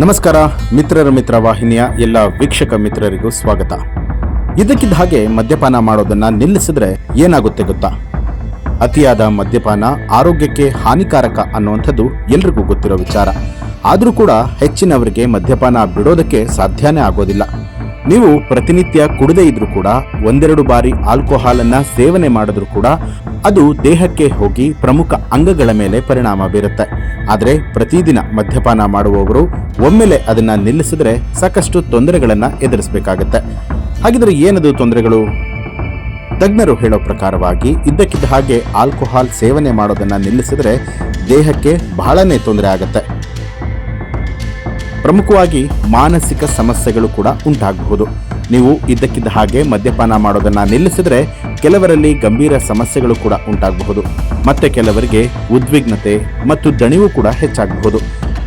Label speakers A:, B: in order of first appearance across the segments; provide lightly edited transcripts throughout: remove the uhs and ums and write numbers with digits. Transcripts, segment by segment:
A: ನಮಸ್ಕಾರ ಮಿತ್ರರ ಮಿತ್ರ ವಾಹಿನಿಯ ಎಲ್ಲ ವೀಕ್ಷಕ ಮಿತ್ರರಿಗೂ ಸ್ವಾಗತ. ಇದಕ್ಕಿದ್ದ ಹಾಗೆ ಮದ್ಯಪಾನ ಮಾಡೋದನ್ನ ನಿಲ್ಲಿಸಿದ್ರೆ ಏನಾಗುತ್ತೆ ಗೊತ್ತಾ? ಅತಿಯಾದ ಮದ್ಯಪಾನ ಆರೋಗ್ಯಕ್ಕೆ ಹಾನಿಕಾರಕ ಅನ್ನುವಂಥದ್ದು ಎಲ್ರಿಗೂ ಗೊತ್ತಿರೋ ವಿಚಾರ. ಆದರೂ ಕೂಡ ಹೆಚ್ಚಿನವರಿಗೆ ಮದ್ಯಪಾನ ಬಿಡೋದಕ್ಕೆ ಸಾಧ್ಯನೇ ಆಗೋದಿಲ್ಲ. ನೀವು ಪ್ರತಿನಿತ್ಯ ಕುಡದೇ ಇದ್ರೂ ಕೂಡ ಒಂದೆರಡು ಬಾರಿ ಆಲ್ಕೋಹಾಲ್ ಅನ್ನ ಸೇವನೆ ಮಾಡಿದ್ರೂ ಕೂಡ ಅದು ದೇಹಕ್ಕೆ ಹೋಗಿ ಪ್ರಮುಖ ಅಂಗಗಳ ಮೇಲೆ ಪರಿಣಾಮ ಬೀರುತ್ತೆ. ಆದರೆ ಪ್ರತಿದಿನ ಮದ್ಯಪಾನ ಮಾಡುವವರು ಒಮ್ಮೆಲೆ ಅದನ್ನ ನಿಲ್ಲಿಸಿದ್ರೆ ಸಾಕಷ್ಟು ತೊಂದರೆಗಳನ್ನ ಎದುರಿಸಬೇಕಾಗತ್ತೆ. ಹಾಗಿದ್ರೆ ಏನದು ತೊಂದರೆಗಳು? ತಜ್ಞರು ಹೇಳೋ ಪ್ರಕಾರವಾಗಿ ಇದ್ದಕ್ಕಿದ್ದ ಹಾಗೆ ಆಲ್ಕೋಹಾಲ್ ಸೇವನೆ ಮಾಡೋದನ್ನ ನಿಲ್ಲಿಸಿದ್ರೆ ದೇಹಕ್ಕೆ ಬಹಳನೇ ತೊಂದರೆ ಆಗುತ್ತೆ. ಪ್ರಮುಖವಾಗಿ ಮಾನಸಿಕ ಸಮಸ್ಯೆಗಳು ಕೂಡ ಉಂಟಾಗಬಹುದು. ನೀವು ಇದ್ದಕ್ಕಿದ್ದ ಹಾಗೆ ಮದ್ಯಪಾನ ಮಾಡೋದನ್ನ ನಿಲ್ಲಿಸಿದ್ರೆ ಕೆಲವರಲ್ಲಿ ಗಂಭೀರ ಸಮಸ್ಯೆಗಳು ಕೂಡ ಉಂಟಾಗಬಹುದು. ಮತ್ತೆ ಕೆಲವರಿಗೆ ಉದ್ವಿಗ್ನತೆ ಮತ್ತು ದಣಿವು ಕೂಡ ಹೆಚ್ಚಾಗಬಹುದು.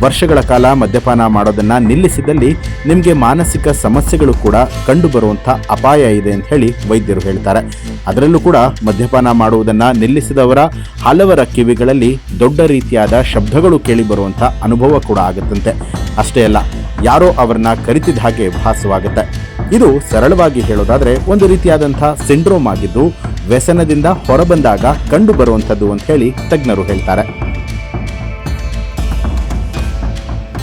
A: ವರ್ಷಗಳ ಕಾಲ ಮದ್ಯಪಾನ ಮಾಡೋದನ್ನ ನಿಲ್ಲಿಸಿದಲ್ಲಿ ನಿಮಗೆ ಮಾನಸಿಕ ಸಮಸ್ಯೆಗಳು ಕೂಡ ಕಂಡು ಬರುವಂಥ ಅಪಾಯ ಇದೆ ಅಂತ ಹೇಳಿ ವೈದ್ಯರು ಹೇಳ್ತಾರೆ. ಅದರಲ್ಲೂ ಕೂಡ ಮದ್ಯಪಾನ ಮಾಡುವುದನ್ನ ನಿಲ್ಲಿಸಿದವರ ಹಲವರ ಕಿವಿಗಳಲ್ಲಿ ದೊಡ್ಡ ರೀತಿಯಾದ ಶಬ್ದಗಳು ಕೇಳಿ ಬರುವಂಥ ಅನುಭವ ಕೂಡ ಆಗುತ್ತಂತೆ. ಅಷ್ಟೇ ಅಲ್ಲ, ಯಾರೋ ಅವರನ್ನ ಕರಿತಿದ್ದ ಹಾಗೆ ಭಾಸವಾಗುತ್ತೆ. ಇದು ಸರಳವಾಗಿ ಹೇಳೋದಾದ್ರೆ ಒಂದು ರೀತಿಯಾದಂಥ ಸಿಂಡ್ರೋಮ್ ಆಗಿದ್ದು ವ್ಯಸನದಿಂದ ಹೊರಬಂದಾಗ ಕಂಡು ಬರುವಂಥದ್ದು ಅಂತ ಹೇಳಿ ತಜ್ಞರು ಹೇಳ್ತಾರೆ.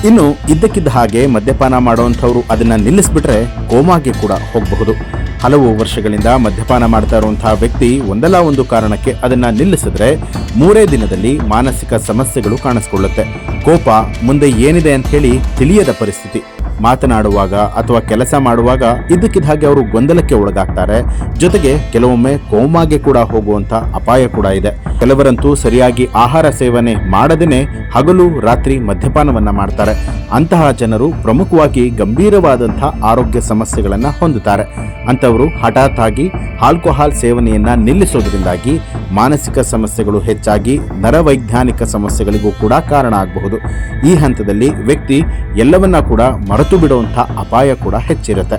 A: ಇನ್ನು ಇದ್ದಕ್ಕಿದ್ದ ಹಾಗೆ ಮದ್ಯಪಾನ ಮಾಡುವಂಥವ್ರು ಅದನ್ನ ನಿಲ್ಲಿಸ್ಬಿಟ್ರೆ ಕೋಮಾಗೆ ಕೂಡ ಹೋಗಬಹುದು. ಹಲವು ವರ್ಷಗಳಿಂದ ಮದ್ಯಪಾನ ಮಾಡ್ತಾ ಇರುವಂತಹ ವ್ಯಕ್ತಿ ಒಂದಲ್ಲ ಒಂದು ಕಾರಣಕ್ಕೆ ಅದನ್ನ ನಿಲ್ಲಿಸಿದ್ರೆ 3 ದಿನದಲ್ಲಿ ಮಾನಸಿಕ ಸಮಸ್ಯೆಗಳು ಕಾಣಿಸ್ಕೊಳ್ಳುತ್ತೆ. ಕೋಪ, ಮುಂದೆ ಏನಿದೆ ಅಂತ ಹೇಳಿ ತಿಳಿಯದ ಪರಿಸ್ಥಿತಿ. ಮಾತನಾಡುವಾಗ ಅಥವಾ ಕೆಲಸ ಮಾಡುವಾಗ ಇದ್ದಕ್ಕಿದ್ದ ಹಾಗೆ ಅವರು ಗೊಂದಲಕ್ಕೆ ಒಳಗಾಗ್ತಾರೆ. ಜೊತೆಗೆ ಕೆಲವೊಮ್ಮೆ ಕೋಮಾಗೆ ಕೂಡ ಹೋಗುವಂತ ಅಪಾಯ ಕೂಡ ಇದೆ. ಕೆಲವರಂತೂ ಸರಿಯಾಗಿ ಆಹಾರ ಸೇವನೆ ಮಾಡದೇನೆ ಹಗಲು ರಾತ್ರಿ ಮದ್ಯಪಾನವನ್ನ ಮಾಡ್ತಾರೆ. ಅಂತಹ ಜನರು ಪ್ರಮುಖವಾಗಿ ಗಂಭೀರವಾದಂತಹ ಆರೋಗ್ಯ ಸಮಸ್ಯೆಗಳನ್ನ ಹೊಂದುತ್ತಾರೆ. ಅಂತವರು ಹಠಾತ್ ಆಗಿ ಆಲ್ಕೋಹಾಲ್ ಸೇವನೆಯನ್ನ ನಿಲ್ಲಿಸೋದ್ರಿಂದಾಗಿ ಮಾನಸಿಕ ಸಮಸ್ಯೆಗಳು ಹೆಚ್ಚಾಗಿ ನರವೈಜ್ಞಾನಿಕ ಸಮಸ್ಯೆಗಳಿಗೂ ಕೂಡ ಕಾರಣ ಆಗಬಹುದು. ಈ ಹಂತದಲ್ಲಿ ವ್ಯಕ್ತಿ ಎಲ್ಲವನ್ನ ಕೂಡ ಮರೆತು ಬಿಡುವಂಥ ಅಪಾಯ ಕೂಡ ಹೆಚ್ಚಿರುತ್ತೆ.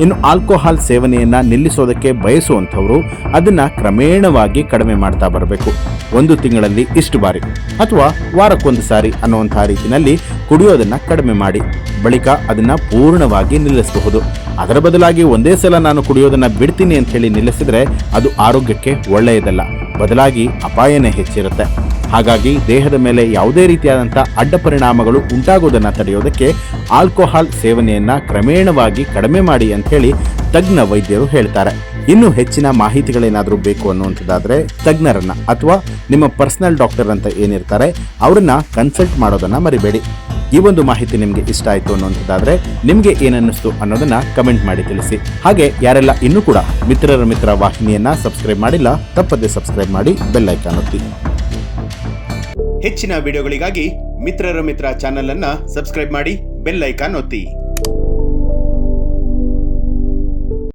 A: ಇನ್ನು ಆಲ್ಕೋಹಾಲ್ ಸೇವನೆಯನ್ನ ನಿಲ್ಲಿಸೋದಕ್ಕೆ ಬಯಸುವಂಥವರು ಅದನ್ನ ಕ್ರಮೇಣವಾಗಿ ಕಡಿಮೆ ಮಾಡ್ತಾ ಬರಬೇಕು. 1 ತಿಂಗಳಲ್ಲಿ ಇಷ್ಟು ಬಾರಿ ಅಥವಾ ವಾರಕ್ಕೊಂದು ಸಾರಿ ಅನ್ನುವಂತಹ ರೀತಿಯಲ್ಲಿ ಕುಡಿಯೋದನ್ನ ಕಡಿಮೆ ಮಾಡಿ ಬಳಿಕ ಅದನ್ನ ಪೂರ್ಣವಾಗಿ ನಿಲ್ಲಿಸಬಹುದು. ಅದರ ಬದಲಾಗಿ ಒಂದೇ ಸಲ ನಾನು ಕುಡಿಯೋದನ್ನ ಬಿಡ್ತೀನಿ ಅಂತ ಹೇಳಿ ನಿಲ್ಲಿಸಿದ್ರೆ ಅದು ಆರೋಗ್ಯಕ್ಕೆ ಒಳ್ಳೆಯದಲ್ಲ, ಬದಲಾಗಿ ಅಪಾಯನೇ ಹೆಚ್ಚಿರುತ್ತೆ. ಹಾಗಾಗಿ ದೇಹದ ಮೇಲೆ ಯಾವುದೇ ರೀತಿಯಾದಂಥ ಅಡ್ಡ ಪರಿಣಾಮಗಳು ಉಂಟಾಗೋದನ್ನು ತಡೆಯೋದಕ್ಕೆ ಆಲ್ಕೋಹಾಲ್ ಸೇವನೆಯನ್ನ ಕ್ರಮೇಣವಾಗಿ ಕಡಿಮೆ ಮಾಡಿ ಅಂತ ಹೇಳಿ ತಜ್ಞ ವೈದ್ಯರು ಹೇಳ್ತಾರೆ. ಇನ್ನೂ ಹೆಚ್ಚಿನ ಮಾಹಿತಿಗಳೇನಾದರೂ ಬೇಕು ಅನ್ನುವಂಥದ್ದಾದ್ರೆ ತಜ್ಞರನ್ನ ಅಥವಾ ನಿಮ್ಮ ಪರ್ಸನಲ್ ಡಾಕ್ಟರ್ ಅಂತ ಏನಿರ್ತಾರೆ ಅವರನ್ನ ಕನ್ಸಲ್ಟ್ ಮಾಡೋದನ್ನ ಮರಿಬೇಡಿ. ಈ ಒಂದು ಮಾಹಿತಿ ನಿಮಗೆ ಇಷ್ಟ ಆಯಿತು ಅನ್ನುವಂಥದ್ದಾದ್ರೆ ನಿಮಗೆ ಏನನ್ನಿಸ್ತು ಅನ್ನೋದನ್ನ ಕಮೆಂಟ್ ಮಾಡಿ ತಿಳಿಸಿ. ಹಾಗೆ ಯಾರೆಲ್ಲ ಇನ್ನೂ ಕೂಡ ಮಿತ್ರರ ಮಿತ್ರ ವಾಹಿನಿಯನ್ನ ಸಬ್ಸ್ಕ್ರೈಬ್ ಮಾಡಿಲ್ಲ, ತಪ್ಪದೆ ಸಬ್ಸ್ಕ್ರೈಬ್ ಮಾಡಿ ಬೆಲ್ ಐಕಾನ್ ಒತ್ತಿ. ಹೆಚ್ಚಿನ ವಿಡಿಯೋಗಳಿಗಾಗಿ ಮಿತ್ರರ ಮಿತ್ರ ಚಾನೆಲ್ ಅನ್ನ ಸಬ್ಸ್ಕ್ರೈಬ್ ಮಾಡಿ ಬೆಲ್ ಐಕಾನ್ ಒತ್ತಿ.